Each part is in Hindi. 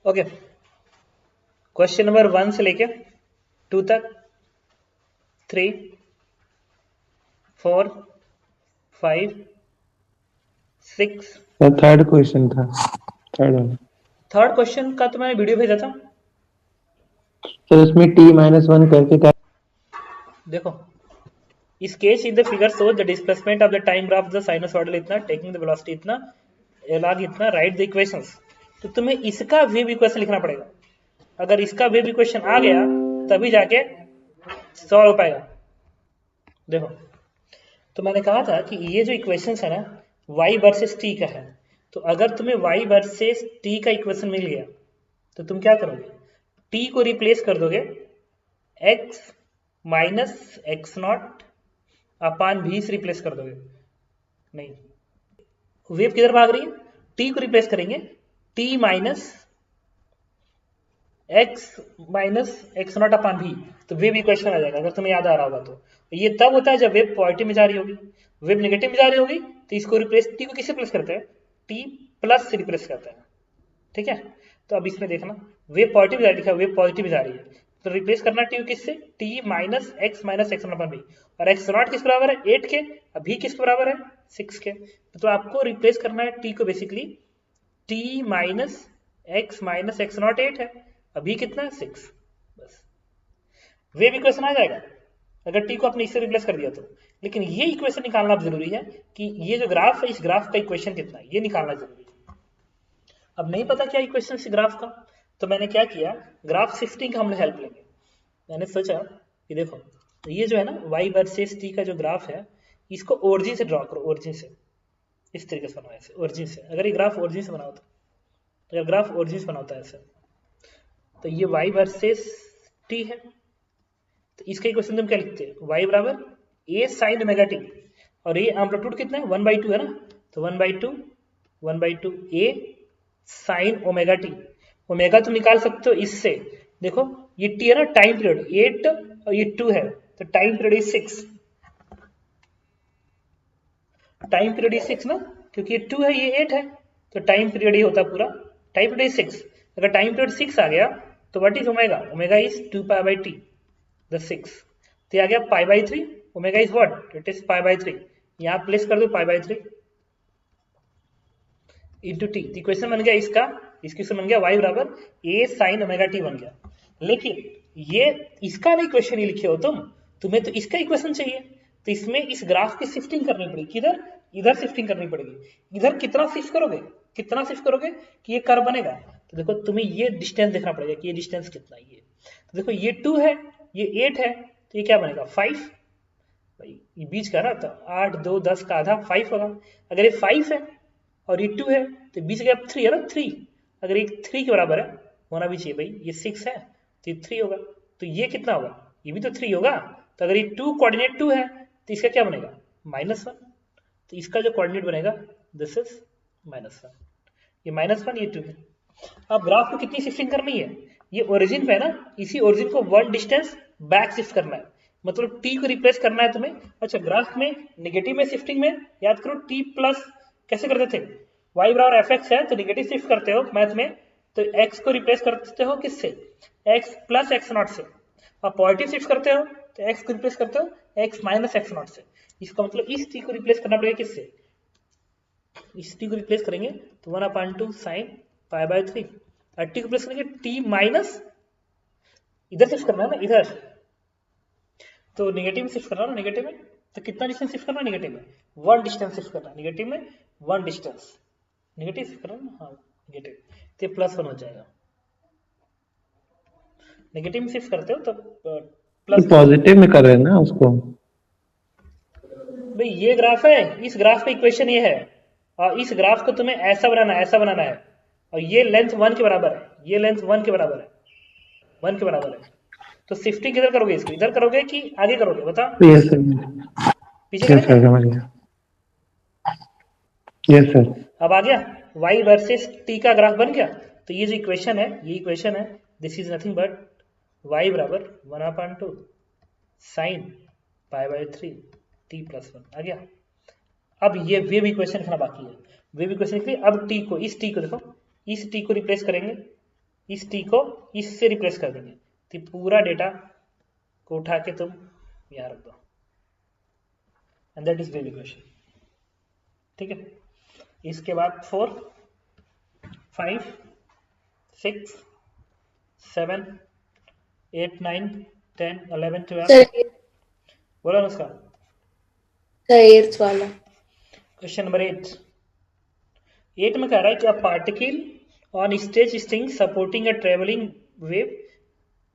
ओके, क्वेश्चन नंबर 1 से लेके 2 तक 3 4 5 6 थर्ड क्वेश्चन था, थर्ड क्वेश्चन का तो मैंने वीडियो भेजा था। तो उसमें t-1 करके क्या? देखो, इस case in the figure show the displacement of the time graph the sinusoidal इतना, टेकिंग द वेलोसिटी इतना, log इतना, राइट द इक्वेशंस। तो तुम्हें इसका वेव इक्वेशन लिखना पड़ेगा। अगर इसका वेव इक्वेशन आ गया तभी जाके सॉल्व हो पाएगा। देखो, तो मैंने कहा था कि ये जो इक्वेशंस है ना y वर्सेस t का है, तो अगर तुम्हें y वर्सेस t का इक्वेशन मिल गया तो तुम क्या करोगे, t को रिप्लेस कर दोगे x minus X not upon v से रिप्लेस कर दोगे। नहीं, वेव किधर भाग रही है, t को रिप्लेस करेंगे, t minus X not upon v, तो वेव इक्वेशन आ जाएगा। अगर तुम्हें याद आ रहा होगा तो ये तब होता है जब वेव पॉजिटिव में जा रही होगी, वेव नेगेटिव में जा रही होगी तो इसको रिप्लेस, टी को किससे रिप्लेस करते हैं, टी प्लस से रिप्लेस करते हैं। ठीक है, तो अब इसमें देखना वेव पॉजिटिव जा रही है, वेव पॉजिटिव जा रही है तो रिप्लेस करना टी किससे, T minus X naught upon B, और एक्स नॉट किस बराबर है 8 के, अब भी किसके बराबर है 6 के, तो आपको रिप्लेस करना है टी को basically T minus X not 8 है, अभी कितना है 6, बस वेव इक्वेशन आ जाएगा अगर टी को आपने इससे रिप्लेस कर दिया तो। लेकिन ये इक्वेशन निकालना जरूरी है कि ये जो ग्राफ है इस ग्राफ का इक्वेशन कितना है, ये निकालना जरूरी है। अब नहीं पता क्या इक्वेशन इस ग्राफ का, तो मैंने क्या किया, ग्राफ शिफ्टिंग का हम लोग हेल्प लेंगे। मैंने सोचा कि देखो, तो ये जो है ना y वर्सेस t का जो ग्राफ है, इसको ओरिजिन से ड्रॉ करो, ओरिजिन से इस तरीके से बनाओ, ऐसे ओरिजिन से। अगर ये ग्राफ ओरिजिन से बनाओ तो, अगर ग्राफ ओरिजिन से बनाता है ऐसे, तो ये y वर्सेस t है, तो इसका इक्वेशन तुम क्या लिखते हैं, y बराबर a साइन ओमेगा टी, और ये एम्पलीट्यूड कितना है 1/2 है ना, तो 1/2 a sine omega T. Omega तुम निकाल सकते हो इससे, देखो ये टी है ना, टाइम पीरियड 8 और ये 2 है, तो time period is 6, time period is 6 ना, क्योंकि ये 2 है ये 8 है, तो टाइम पीरियड ये होता है पूरा, टाइम पीरियड इज 6। अगर टाइम पीरियड 6 आ गया तो what is omega, omega is 2 pi by T the 6, तो आ गया pi by 3, omega is what, it is pi by 3, यहाँ प्लेस कर दो pi by 3 into T, equation बन गया इसका, इक्वेशन बन गया y बराबर a साइन ओमेगा टी बन गया। लेकिन ये इसका नहीं इक्वेशन ही लिखे हो तुम्हें तो इसका इक्वेशन चाहिए, तो इसमें इस ग्राफ की शिफ्टिंग करनी पड़ेगी, किधर, इधर शिफ्टिंग करनी पड़ेगी। इधर कितना शिफ्ट करोगे, कितना शिफ्ट करोगे कि ये कर्व बनेगा, तो देखो तुम्हें ये डिस्टेंस देखना पड़ेगा कि ये डिस्टेंस कितना है, ये तो देखो ये 2 है ये 8 है, तो ये क्या बनेगा 5, भाई ये बीच का ना, तो 8 2 10 का आधा 5 होगा। अगर ये 5 है और ये 2 है तो बीच का 3 है ना 3, अगर ये 3 के बराबर है, होना भी चाहिए भाई, ये 6 है तो ये 3 होगा, तो ये कितना होगा, ये भी तो 3 होगा। तो अगर ये 2 कोऑर्डिनेट 2 है तो इसका क्या बनेगा -1, तो इसका जो कोऑर्डिनेट बनेगा दिस इज -1, ये -1 ये 2 है। अब ग्राफ को कितनी शिफ्टिंग करनी है, ये ओरिजिन पे है ना, इसी ओरिजिन को 1 डिस्टेंस बैक शिफ्ट करना है, मतलब t को रिप्लेस करना है तुम्हें। अच्छा, ग्राफ में नेगेटिव में शिफ्टिंग में याद करो t प्लस कैसे करते थे, y बराबर fx है तो नेगेटिव शिफ्ट करते हो मैथ में, तो x को रिप्लेस करते हो किससे, x प्लस एक्स नॉट से, और पॉजिटिव शिफ्ट करते हो तो x को रिप्लेस करते हो x माइनस एक्स नॉट से। इसका मतलब इस t को रिप्लेस करना पड़ेगा किससे, इस t को रिप्लेस करेंगे तो 1/2 साइन पाई बाय 3, और t को रिप्लेस करेंगे t माइनस, इधर शिफ्ट करना है ना इधर, तो नेगेटिव में शिफ्ट करना ना, नेगेटिव में तो कितना डिस्टेंस शिफ्ट करना, नेगेटिव में 1 डिस्टेंस शिफ्ट करना, नेगेटिव में 1 डिस्टेंस, नेगेटिव शिफ्ट करना ना, हाँ नेगेटिव, तो +1 हो जाएगा। नेगेटिव में शिफ्ट करते हो तो प्लस पॉजिटिव में कर रहे हैं ना उसको, भाई ये ग्राफ है, इस ग्राफ का इक्वेशन ये है, और इस ग्राफ को तुम्हें ऐसा बनाना है, ऐसा बनाना है, और ये लेंथ 1 के बराबर है, ये लेंथ 1 के बराबर है, 1 के बराबर है, तो शिफ्टिंग किधर करोगे, इसको इधर करोगे कि आगे करोगे बताओ, यस सर, पीछे यस करेंगे। सर समझ गया, यस सर। अब आ गया y वर्सेस t का ग्राफ बन गया, तो ये जो इक्वेशन है, ये इक्वेशन है, this is nothing but y बराबर 1/2 साइन पाई बाय 3 t +1 आ गया। अब ये वेव इक्वेशन लिखना बाकी है, वेव इक्वेशन के लिए अब t को, इस t को देखो, इस t को रिप्लेस करेंगे इस टी को इससे रिप्लेस कर देंगे, तो पूरा डेटा को उठा के तुम यहाँ रख दो, and that is wave equation. ठीक है, इसके बाद 4 5 6 7 8 9 10 11 12। सर बोलो अनुष्का। एट्थ वाला क्वेश्चन नंबर 8 में कह रहा है कि a particle on stage string supporting a travelling wave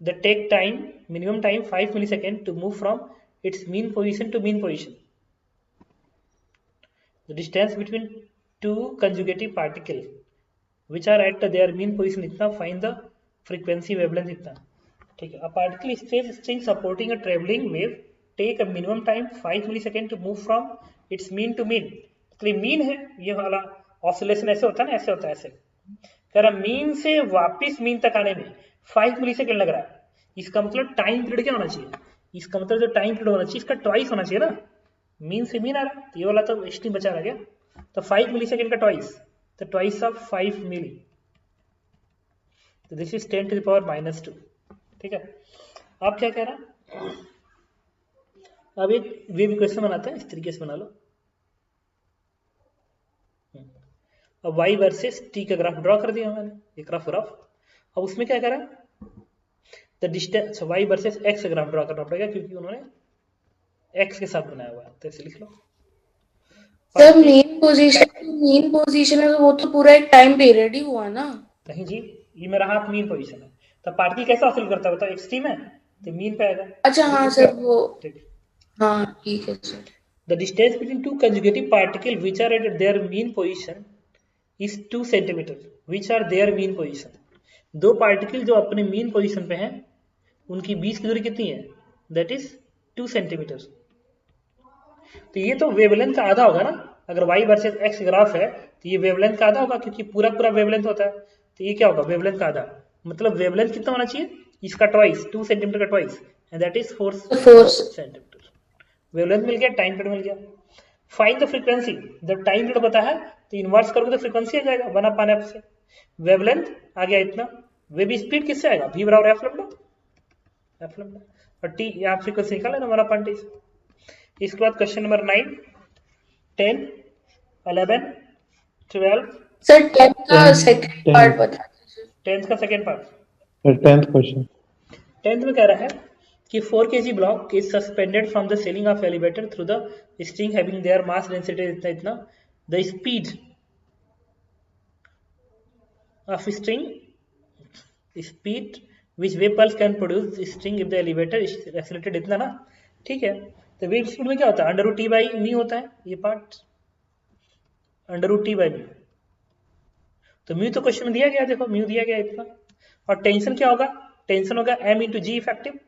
the take time minimum time 5 millisecond to move from its mean position to mean position. The distance between two conjugative particle which are at their mean position इतना, फाइंड द फ्रीक्वेंसी वेवलेंथ इतना। ठीक है, a particle stage string supporting a travelling wave take a minimum time 5 millisecond to move from its mean to mean. तो मीन है ये वाला ऑसिलेशन, ऐसे होता है ना, ऐसे होता है, ऐसे कह रहा मीन से वापिस मीन तक आने में 5 मिलीसेकेंड लग रहा है। इसका मतलब टाइम पीरियड क्या होना चाहिए, इसका मतलब जो टाइम पीरियड होना चाहिए इसका ट्वाइस होना चाहिए ना, मीन से मीन आ रहा है, तो ये वाला तो एस्टिम बचा रह गया, तो 5 मिलीसेकेंड का ट्वाइस, तो ट्वाइस ऑफ 5 मिली, तो this is 10 to the power -2। ठीक है, अब क्या कह रहा है, अब एक वेव इक्वेशन बनाते हैं, इस तरीके से बना लो। अब y वर्सेस t का ग्राफ ड्रॉ कर दिया मैंने, एक रफ ग्राफ। अब उसमें क्या करा, the distance y versus x का ग्राफ ड्रॉ करना पड़ेगा क्योंकि उन्होंने x के साथ बनाया हुआ है, तो इसे लिख लो। सर मेन पोजीशन है तो वो तो पूरा एक टाइम पीरियड ही हुआ ना। नहीं जी, ये मेरा हाफ मीन पोजीशन है, तो पार्टिकल कैसा हासिल करता है बताओ, एक्सट्रीम है तो मीन पे आएगा। अच्छा हाँ सर वो, ठीक, हाँ ठीक है sir. The distance between two conjugative particle which are at their mean position is 2 centimetre which are their mean position. दो पार्टिकल जो अपने मीन पोजीशन पे हैं उनकी बीच की दूरी कितनी है, दैट इज 2 सेंटीमीटर। तो ये तो वेवलेंथ का आधा होगा ना, अगर y वर्सेस x ग्राफ है तो ये वेवलेंथ का आधा होगा क्योंकि पूरा पूरा वेवलेंथ होता है, तो ये क्या होगा वेवलेंथ का आधा, मतलब वेवलेंथ कितना होना चाहिए, इसका ट्वाइस, 2 सेंटीमीटर का twice, and that is 4 centimetre. Wavelength मिल गया, टाइम पीरियड मिल गया। फाइंड द फ्रीक्वेंसी, जब टाइम पीरियड पता है तो इनवर्स करोगे तो फ्रीक्वेंसी आ जाएगा 1/f से। वेवलेंथ आ गया इतना, वेव स्पीड किससे आएगा, v बराबर f लैम्डा, और t यहाँ फ्रीक्वेंसी निकाल लेना 1/t से। इसके बाद क्वेश्चन नंबर 9 10 11 12। सर 10th का सेकंड पार्ट बता दीजिए। 10th का second part, 10th question. 10th में कह रहा है कि 4 kg block is suspended from the ceiling of elevator through the string having their mass density इतना इतना, the speed of string speed which wave pulse can produce string if the elevator is accelerated इतना ना। ठीक है, तो वेव स्पीड में क्या होता है, under root T by mu होता है, ये part under root T by mu, तो म्यू तो क्वेश्चन में दिया गया, देखो म्यू दिया गया इतना, और टेंशन क्या होगा, टेंशन होगा m इंटू जी इफेक्टिव,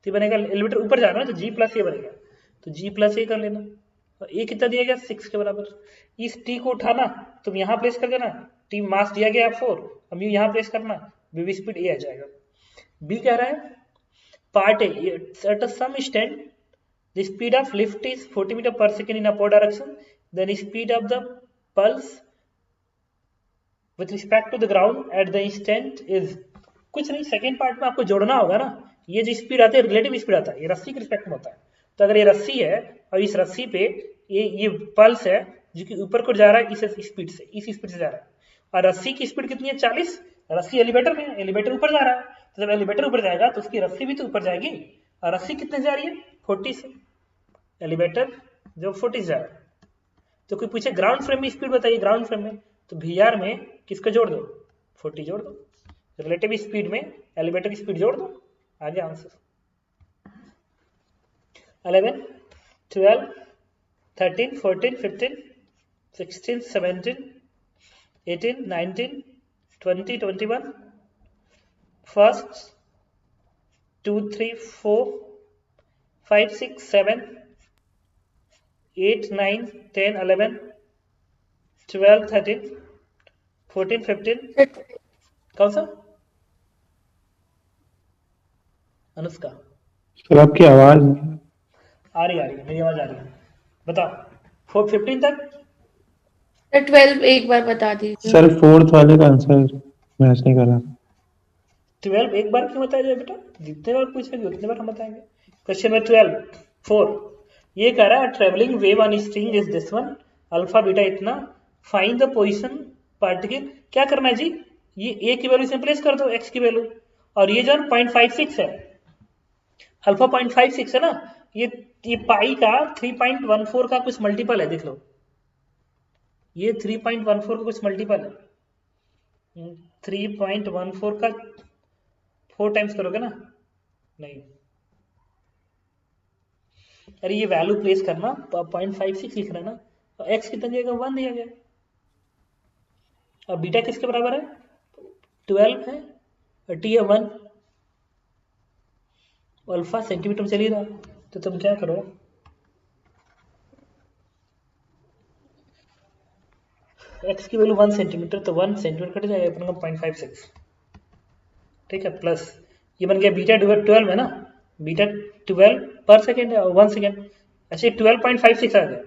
तो बनेगा एलिवेटर ऊपर जा रहा है तो g प्लस ए बनेगा, तो g प्लस ए कर लेना, और ए कितना दिया गया 6 के बराबर। इस t को उठाना तुम यहाँ प्लेस कर देना, t मास दिया गया 4, अब म्यू यहाँ प्लेस करना, वेव स्पीड ए आ जाएगा। बी कह रहा है part A, at some stand the speed of lift is 40 metre per second in upward direction, then speed of the pulse with respect to the ground at the instant is, कुछ नहीं, सेकेंड पार्ट में आपको जोड़ना होगा ना, ये जो स्पीड आती है रिलेटिव स्पीड आता है, ये रस्सी के रिस्पेक्ट में होता है, तो अगर ये रस्सी है और इस रस्सी पे ये पल्स है जो कि ऊपर को जा रहा है इस स्पीड से, इस स्पीड से जा रहा है, और रस्सी की स्पीड कितनी है 40, रस्सी एलिवेटर में, एलिवेटर ऊपर जा रहा है, तो जब एलिवेटर ऊपर जाएगा तो उसकी रस्सी भी तो ऊपर जाएगी, और रस्सी कितने जा रही है 40 से, एलिवेटर जो 40 से जा रहा है। तो कोई पूछे ग्राउंड फ्रेम में स्पीड बताइए, ग्राउंड फ्रेम में, तो VR में किसको जोड़ दो 40 जोड़ दो, रिलेटिव स्पीड में एलिवेटर की स्पीड जोड़ दो, आ गया आंसर। 11 12 13 14 15 16 17 18 19 20 21 फर्स्ट 2 3 4 5 6 7 8 9 10 11 12 13 14 15, कौन सा अनुष्का, सर आपकी आवाज नहीं आ रही है, मेरी आवाज आ रही है, बताओ 15 तक। सर 12 एक बार बता दीजिए। सर 4th वाले का आंसर मैच नहीं कर रहा। 12 एक बार क्यों बताया जाए बेटा, जितने बार पूछेंगे उतने बार हम बताएंगे। क्वेश्चन नंबर 12 4 ये कह रहा है travelling wave on string is this one, alpha beta इतना, फाइंड द पोजीशन पार्टिकल। क्या करना है जी, ये ए की वैल्यू इसमें प्लेस कर दो, एक्स की वैल्यू, और ये जो 0.56 है, अल्फा 0.56 है ना, ये पाई का 3.14 का कुछ मल्टीपल है, देख लो ये 3.14 का कुछ मल्टीपल है। 3.14 का 4 टाइम्स करोगे ना, नहीं, अरे ये वैल्यू प्लेस करना, तो 0.56 लिख रहा है ना, तो एक्स कितना दिया 1 दिया गया, और बीटा किसके बराबर है 12 है, और टी है 1, अल्फा सेंटीमीटर में चली रहा, तो तुम क्या करो, एक्स की वैल्यू 1 सेंटीमीटर, तो 1 सेंटीमीटर कट जाएगा अपन का 0.56, ठीक है, प्लस ये बन गया बीटा 12 है ना, बीटा 12 पर सेकेंड है और 1 सेकेंड, ऐसे 12.56 आ गया,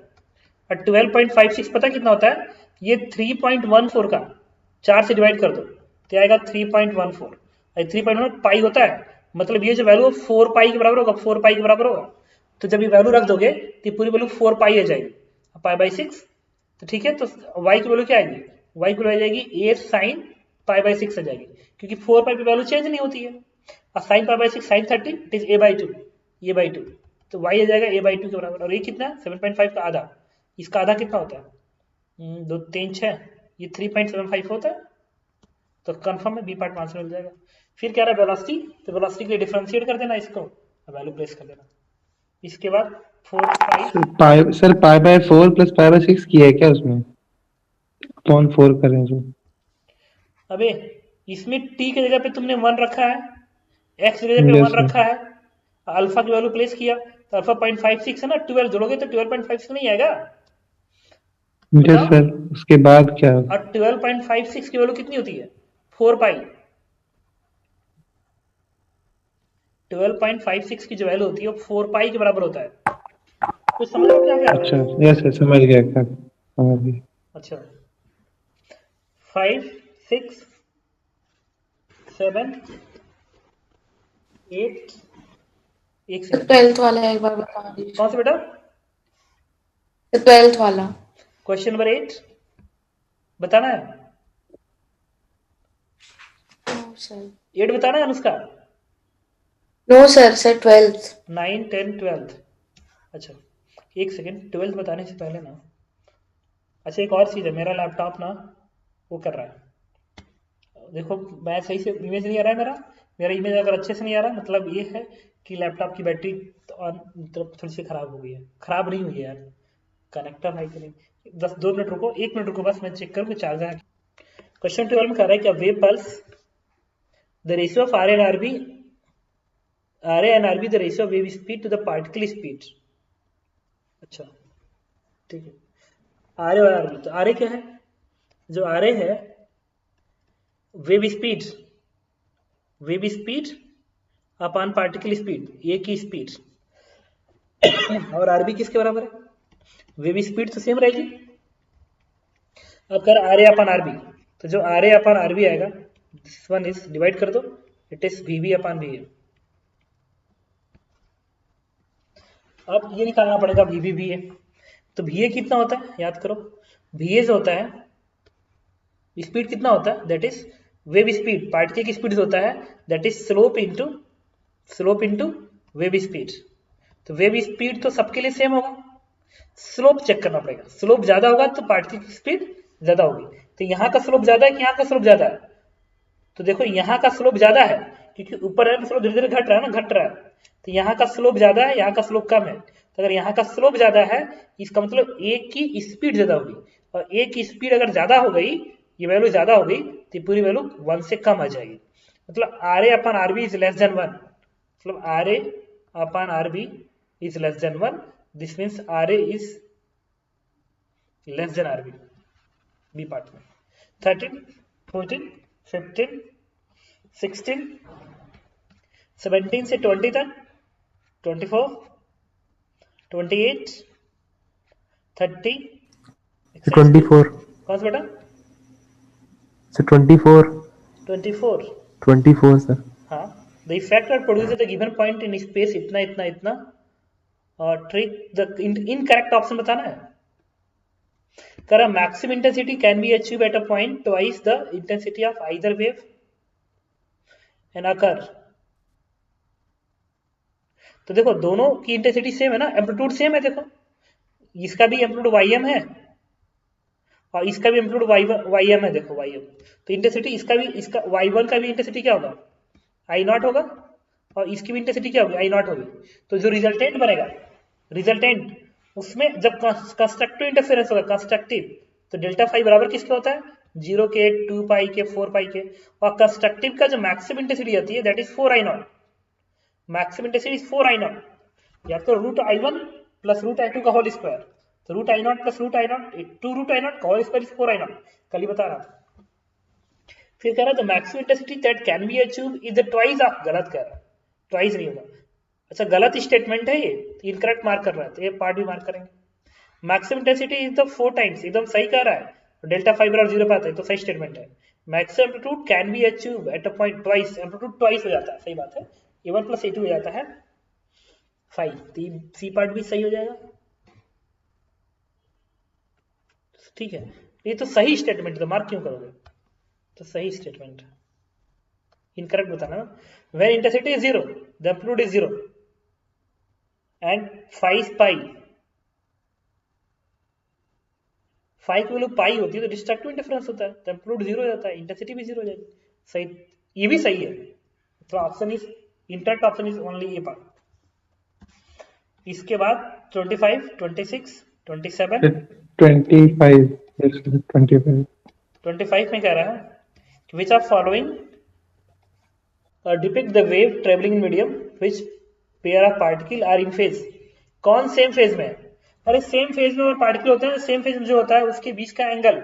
और 12.56 पता कितना होता है, ये 3.14 का 4 से डिवाइड कर दो तो आएगा 3.14, और 3.1 पाई होता है, मतलब ये जो वैल्यू 4 पाई के बराबर होगा, 4 पाई के बराबर होगा, तो जब ये वैल्यू रख दोगे तो पूरी वैल्यू 4 पाई आ जाएगी, पाई बाई 6, तो ठीक है, तो y की वैल्यू क्या आएगी, y की वैल्यू आ जाएगी a साइन पाई बाई 6 आ जाएगी, क्योंकि 4 पाई पे वैल्यू चेंज नहीं होती है, और sine pi by 6 sine 30 it is a/2, तो y आ जाएगा a/2 के बराबर, और ये कितना 7.5 का आधा, इसका आधा कितना होता है 2 3 6, ये 3.75 होता है, तो कंफर्म है बी पार्ट आंसर मिल जाएगा। फिर क्या रहा वेलोसिटी, तो वेलोसिटी के लिए डिफरेंशिएट कर देना इसको, वैल्यू प्लेस कर देना, इसके बाद 4 pi, sir pi by 4 plus pi by 6 किया है क्या उसमें, अपॉन 4 करें जो, अबे इसमें t की जगह पे तुमने 1 रखा है, x की जगह पे 1 रखा है, अल्फा की वैल्यू प्लेस किया, तो अल्फा 0.56 है ना, 12 जोड़ोगे तो 12.56 नहीं आएगा, यस सर, उसके बाद क्या, और 12.56 की वैल्यू कितनी होती है 4 पाई, 12.56 की जो वैल्यू होती है वो 4 पाई के बराबर होता है, कुछ समझ में क्या क्या अच्छा यस सर समझ गया, क्या समझ गया। अच्छा 5 6 7 8 एक सेकंड, 12th वाला एक बार बता दीजिए, कौन सा बेटा, 12th वाला, क्वेश्चन नंबर 8 बताना है, नो सर, 8 बताना है Anushka, no sir, sir 12th, 9 10 12, अच्छा एक सेकंड, 12 बताने से पहले ना, अच्छा एक और चीज़ है, मेरा लैपटॉप ना वो कर रहा है, देखो मैं सही से इमेज नहीं आ रहा है, मेरा इमेज अगर अच्छे से नहीं आ रहा, मतलब ये है कि लैपटॉप की बैटरी थोड़ी सी खराब हो गई है, खराब नहीं हुई है यार, कनेक्टर है कि नहीं, 2 मिनट रुको, 1 मिनट रुको बस, मैं चेक करूँ कि चार्जर है। क्वेश्चन 12 में कह रहा है कि wave pulse the ratio of R and RB the ratio of wave speed to the particle speed, अच्छा ठीक है, आर और आरबी, तो आर क्या है, जो आर है wave speed upon particle speed, A की स्पीड, और आरबी किसके बराबर है, वेव स्पीड तो सेम रहेगी, अब कर आर ए अपॉन आरबी, तो जो आर ए अपॉन आरबी आएगा दिस वन इज डिवाइड कर दो, it is V upon V A, अब ये निकालना पड़ेगा वी ए, तो वी ए कितना होता है याद करो, वी ए जो होता है स्पीड कितना होता है, that is wave speed, particle की स्पीड होता है that is slope into wave speed, तो वेव स्पीड तो सबके लिए सेम होगा, स्लोप चेक करना पड़ेगा, स्लोप ज्यादा होगा तो पार्टिकल की स्पीड ज्यादा होगी, तो यहाँ का स्लोप ज्यादा है कि यहाँ का स्लोप ज्यादा है, तो देखो यहाँ का स्लोप ज्यादा है क्योंकि ऊपर है, स्लोप धीरे धीरे घट रहा है ना, घट रहा है, तो यहाँ का स्लोप ज्यादा है, यहाँ का स्लोप कम है, तो अगर यहाँ का स्लोप ज्यादा है इसका मतलब ए की स्पीड ज्यादा होगी, और ए की स्पीड अगर ज्यादा हो गई, ये वैल्यू ज्यादा हो गई, तो पूरी वैल्यू 1 से कम आ जाएगी, मतलब R A upon RB is less than 1, मतलब R A upon RB is less than 1, this means R A is less than RB, B part में 13 14 15 16 17 से 20 तक 24 28 30 24 कौन सा बेटा 24 24 24 सर। हाँ, the effect are produce at the given point in space इतना इतना इतना, और ट्रिक द इनकरेक्ट ऑप्शन बताना है। करा maximum intensity can be achieve at a point twice the intensity of either wave and occur. तो देखो दोनों की इंटेंसिटी सेम है ना, एम्पलीट्यूड सेम है। देखो इसका भी एम्पलीट्यूड वाईएम है और इसका भी एम्पलीट्यूड वाईएम है। देखो वाईएम, तो इंटेंसिटी इसका भी, इसका y1 का भी इंटेंसिटी क्या होगा, आई नॉट होगा, और इसकी भी इंटेंसिटी क्या होगी, आई नॉट होगी। तो जो रिजल्टेंट बनेगा, रिजल्टेंट उसमें जब कंस्ट्रक्टिव इंटरफेरेंस होगा, कंस्ट्रक्टिव, तो डेल्टा फाई बराबर किसके होता है, 0 के, 2 पाई के, 4 पाई के। और कंस्ट्रक्टिव का जो मैक्सिमम इंटेंसिटी आती है that is 4 I nought, maximum intensity is 4 I nought, या तो root I one plus root I two का होल स्क्वायर, तो root I nought plus root I nought, 2 root I nought का whole square is 4 I nought, कल ही बता रहा था। फिर कह रहा है the maximum intensity that can be achieve is the twice of, गलत कह रहा है, ट्वाइस नहीं होगा। अच्छा गलत स्टेटमेंट है ये, इनकरेक्ट मार्क कर रहा है, तो ये पार्ट भी मार्क करेंगे। Maximum intensity is the 4 times, एकदम सही कह रहा है, डेल्टा फाइबर और 0 पे आता है, तो सही स्टेटमेंट है। Maximum amplitude can be achieve at a point twice, amplitude twice हो जाता है, सही बात है, A1 प्लस A2 हो जाता है 5, तीन सी पार्ट भी सही हो जाएगा। ठीक है, ये तो सही स्टेटमेंट, तो मार्क क्यों करोगे, तो सही स्टेटमेंट। इनकरेक्ट बताना ना, when intensity is 0 the amplitude is 0 and 5 पाई, 5 की वैल्यू पाई होती है तो डिस्ट्रक्टिव इंटरफेरेंस होता है, तो एम्पलीट्यूड 0 हो जाता है, इंटेंसिटी भी 0 हो जाएगी। सही, ये भी सही है, तो option is interact, option is only A part. इसके बाद 25, 26, 27, 25, yes, 25. 25 में कह रहा है which are following depict the wave travelling in medium which pair of particle are in phase. कौन सेम फेज में है, अरे सेम फेज में और पार्टिकल होते हैं, सेम फेज में जो होता है उसके बीच का एंगल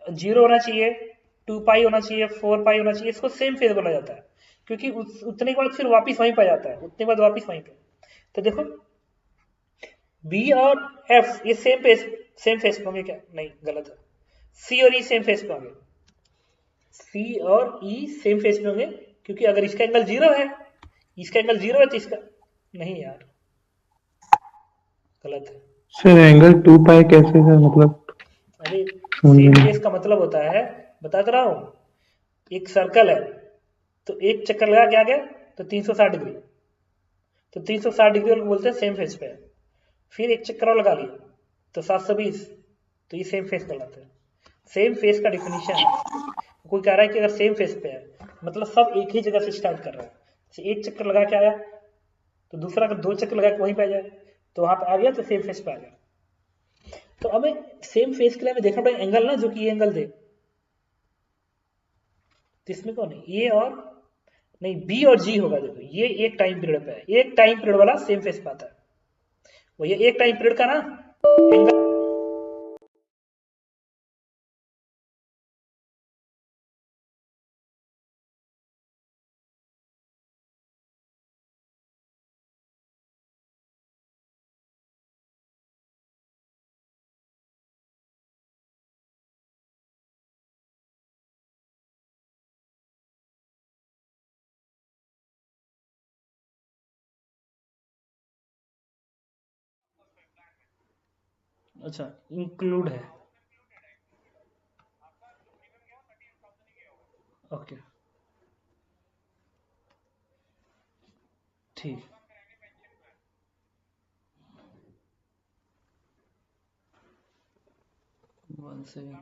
0 होना चाहिए, 2 पाई होना चाहिए, 4 पाई होना चाहिए, इसको सेम फेज बोला जाता है, क्योंकि उतने के बाद फिर वापिस वहीं पर जाता है, उतने के बाद वापिस वहीं पे। तो देखो बी और एफ ये सेम फेज पे होंगे क्या, नहीं गलत है, सी और ई सेम फेज पे होंगे, सी और ई सेम फेज पे होंगे, क्योंकि अगर इसका एंगल 0 है, इसका एंगल 0 है, तो इसका नहीं यार, गलत है। सर एंगल 2 पाई कैसे है, मतलब अरे सेम फेज का मतलब होता है, बता रहा हूं, एक सर्कल है तो एक चक्कर लगा के आ गया तो 360 डिग्री, तो 360 डिग्री वाले बोलते हैं सेम फेज पे है। फिर एक चक्कर और लगा लिया तो 720, तो ये सेम फेज कहलाते हैं। सेम फेज का डिफिनीशन है, कोई कह रहा है कि अगर सेम फेज पे है मतलब सब एक ही जगह से स्टार्ट कर रहा है, जैसे एक चक्कर लगा के आया तो दूसरा अगर 2 चक्कर लगा के वहीं पे आ जाए तो वहां पे आ गया, तो सेम फेज पे आ गया। तो हमें सेम फेज के लिए हमें देखना पड़ेगा एंगल ना, जो कि ये एंगल दे, तो इसमें कौन है, ए और नहीं, बी और जी होगा। देखो ये एक टाइम पीरियड पे है, एक टाइम पीरियड वाला सेम फेज पे आता है, वो ये एक टाइम पीरियड का ना एंगल। अच्छा इंक्लूड है, ओके ठीक। 1 सेकेंड,